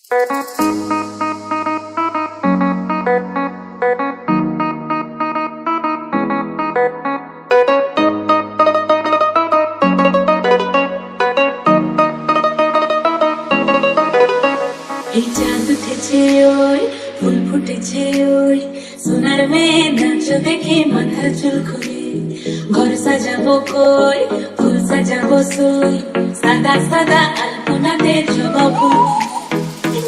এই চাঁদ উঠেছে ওই ফুল ফুটেছে ওই সোনার মেয়ে নাচ দেখে মাথার চুল খুলে ঘর সাজাবো কই ফুল সাজাবো সই সাদা সাদা আলপনাতে জবা ফুল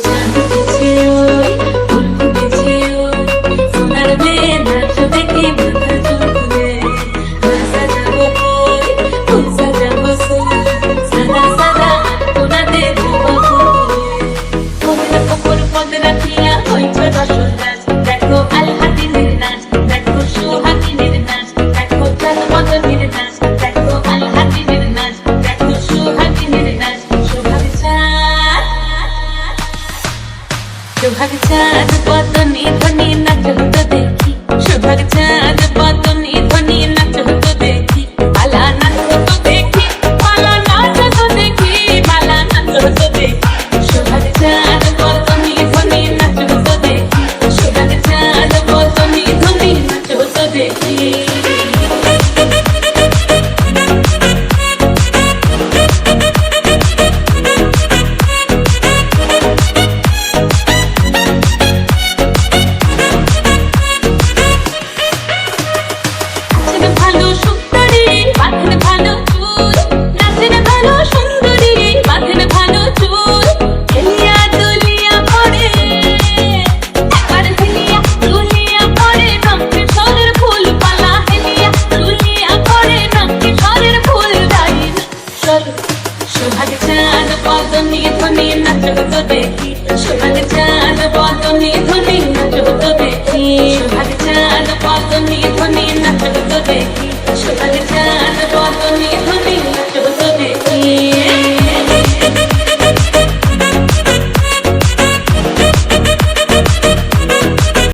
চাঁদ উঠেছে ওই ফুল ফুটেছে ওই সোনার মেয়ে নাচ দেখে মাথার চুল খুলে ঘর সাজাবো কই ফুল সাজাবো সই সাদা সাদা আলপনাতে জবা ফুল দেখো আল হাতিনের নাচ দেখো সোহাগিনের নাচ দেখো চাঁদ মদনের নাচ দেখো আল হাতিনের নাচ দেখো সোহাগিনের নাচ সোহাগ চাঁদ বদনি ধ্বনি নাচ হতো দেখি সোহাগ চাঁদ বদনি ধ্বনি নাচ হতো দেখি পালা নাচ হতো দেখি পালা নাচ হতো দেখি পালা নাচ হতো দেখি সোহাগ চাঁদ বদনি ধ্বনি নাচ হতো দেখি সোহাগ চাঁদ বদনি ধ্বনি নাচ হতো দেখি সোহাগ চাঁদ বদনি ধ্বনি নাচ হতো দেখি সোহাগ চাঁদ বদনি ধ্বনি নাচ হতো দেখি সোহাগ চাঁদ বদনি ধ্বনি নাচ হতো দেখি সোহাগ চাঁদ বদনি